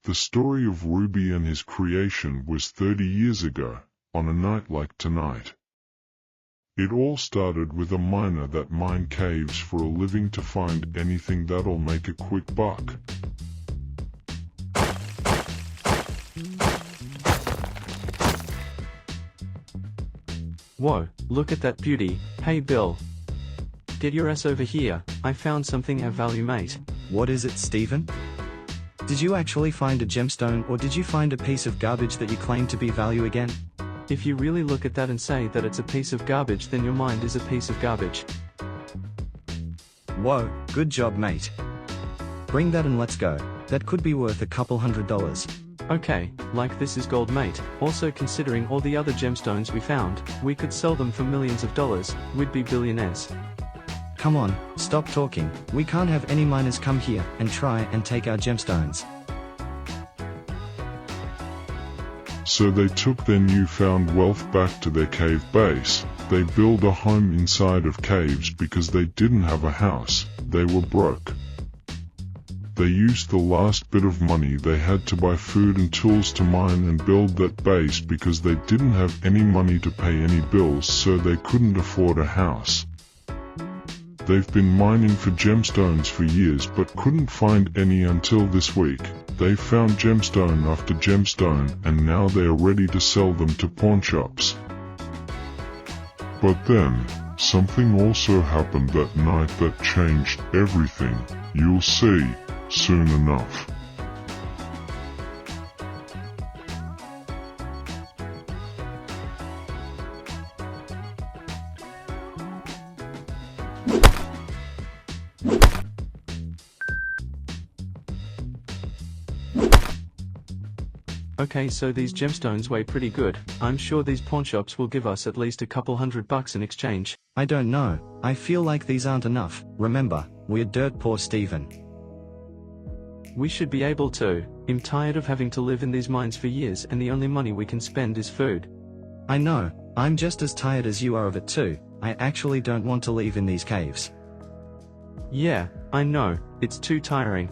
The story of Ruby and his creation was 30 years ago, on a night like tonight. It all started with a miner that mined caves for a living to find anything that'll make a quick buck. Whoa, look at that beauty. Hey Bill. Get your ass over here, I found something of value, mate. What is it, Stephen? Did you actually find a gemstone, or did you find a piece of garbage that you claim to be value again? If you really look at that and say that it's a piece of garbage, then your mind is a piece of garbage. Whoa, good job, mate. Bring that and let's go. That could be worth a couple $100. Okay, like this is gold, mate. Also, considering all the other gemstones we found, we could sell them for millions of dollars. We'd be billionaires. Come on, stop talking. We can't have any miners come here and try and take our gemstones. So they took their newfound wealth back to their cave base. They built a home inside of caves because they didn't have a house. They were broke. They used the last bit of money they had to buy food and tools to mine and build that base because they didn't have any money to pay any bills, so they couldn't afford a house. They've been mining for gemstones for years but couldn't find any until this week. They found gemstone after gemstone and now they are ready to sell them to pawn shops. But then, something also happened that night that changed everything. You'll see, soon enough. Okay, so these gemstones weigh pretty good. I'm sure these pawn shops will give us at least a couple $100 in exchange. I don't know. I feel like these aren't enough. Remember, we're dirt poor, Stephen. We should be able to. I'm tired of having to live in these mines for years and the only money we can spend is food. I know. I'm just as tired as you are of it too. I actually don't want to leave in these caves. Yeah, I know. It's too tiring.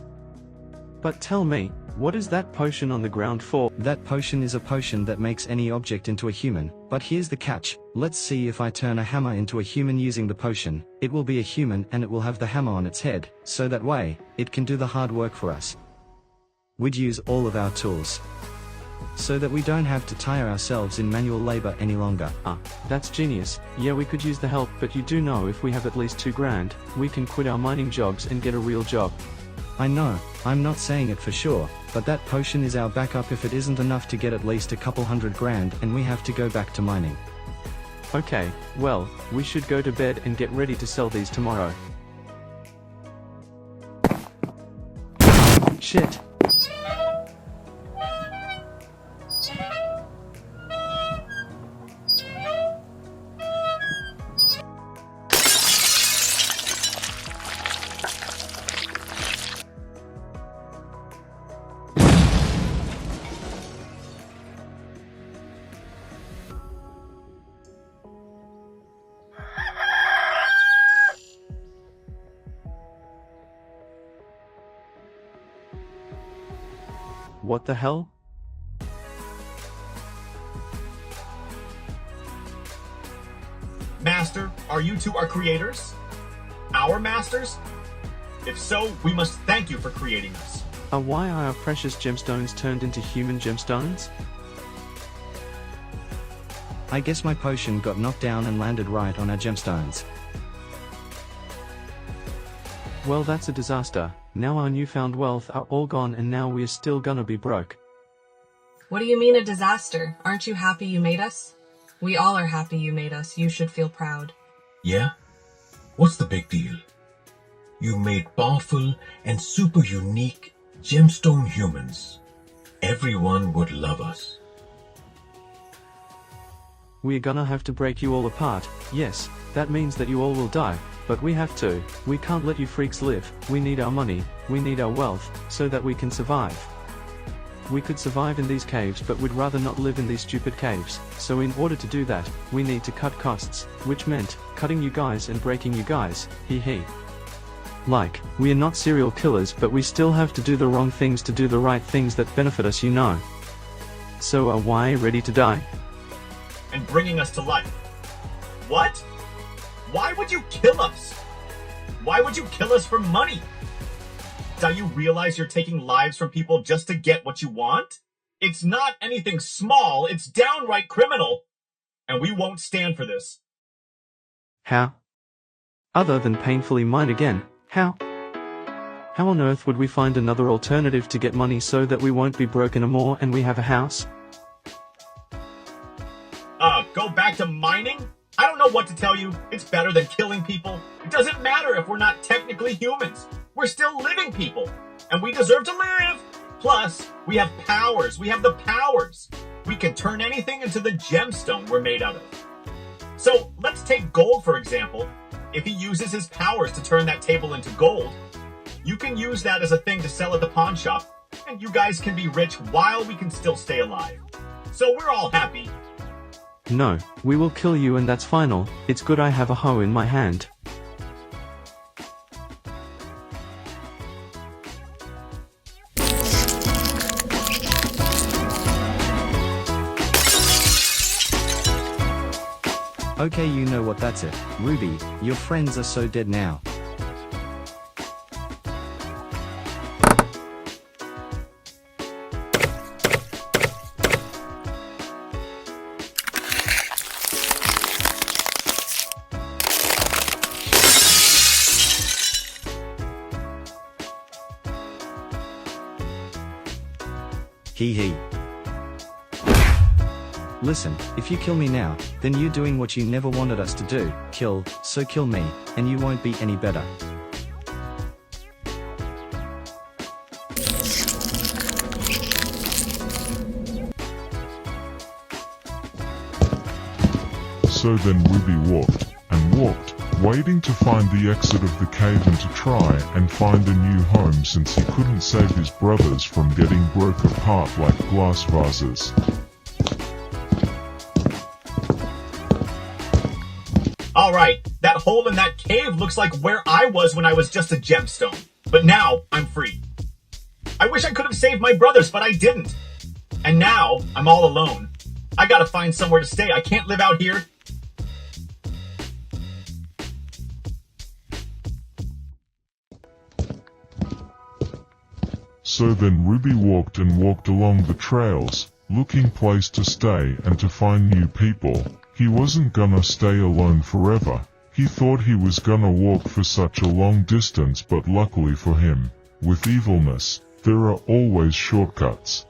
But tell me, what is that potion on the ground for? That potion is a potion that makes any object into a human, but here's the catch. Let's see if I turn a hammer into a human using the potion. It will be a human and it will have the hammer on its head, so that way, it can do the hard work for us. We'd use all of our tools, so that we don't have to tire ourselves in manual labor any longer. Ah, that's genius. Yeah, we could use the help, but you do know if we have at least $2,000, we can quit our mining jobs and get a real job. I know, I'm not saying it for sure, but that potion is our backup if it isn't enough to get at least a couple $100,000 and we have to go back to mining. Okay, well, we should go to bed and get ready to sell these tomorrow. Shit. What the hell? Master, are you two our creators? Our masters? If so, we must thank you for creating us. Why are our precious gemstones turned into human gemstones? I guess my potion got knocked down and landed right on our gemstones. Well, that's a disaster. Now our newfound wealth are all gone and now we're still gonna be broke. What do you mean a disaster? Aren't you happy you made us? We all are happy you made us. You should feel proud. Yeah? What's the big deal? You made powerful and super unique gemstone humans. Everyone would love us. We're gonna have to break you all apart. Yes, that means that you all will die. But we have to. We can't let you freaks live. We need our money, we need our wealth, so that we can survive. We could survive in these caves, but we'd rather not live in these stupid caves. So in order to do that, we need to cut costs, which meant cutting you guys and breaking you guys. Hee hee. Like, we are not serial killers, but we still have to do the wrong things to do the right things that benefit us, you know. So are we ready to die? And bringing us to life. What? Why would you kill us? Why would you kill us for money? Do you realize you're taking lives from people just to get what you want? It's not anything small, it's downright criminal. And we won't stand for this. How? Other than painfully mine again, how? How on earth would we find another alternative to get money so that we won't be broke anymore and we have a house? Go back to mining? I don't know what to tell you. It's better than killing people. It doesn't matter if we're not technically humans. We're still living people. And we deserve to live. Plus, we have powers. We have the powers. We can turn anything into the gemstone we're made out of. So let's take gold, for example. If he uses his powers to turn that table into gold, you can use that as a thing to sell at the pawn shop, and you guys can be rich while we can still stay alive. So we're all happy. No, we will kill you and that's final. It's good I have a hoe in my hand. Okay, you know what, that's it. Ruby, your friends are so dead now. Hee hee. Listen, if you kill me now, then you're doing what you never wanted us to do, kill, so kill me, and you won't be any better. So then Ruby walked, and walked, waiting to find the exit of the cave and to try and find a new home since he couldn't save his brothers from getting broke apart like glass vases. Alright, that hole in that cave looks like where I was when I was just a gemstone. But now, I'm free. I wish I could have saved my brothers, but I didn't. And now, I'm all alone. I gotta find somewhere to stay. I can't live out here. So then Ruby walked and walked along the trails, looking place to stay and to find new people. He wasn't gonna stay alone forever. He thought he was gonna walk for such a long distance, but luckily for him, with evilness, there are always shortcuts.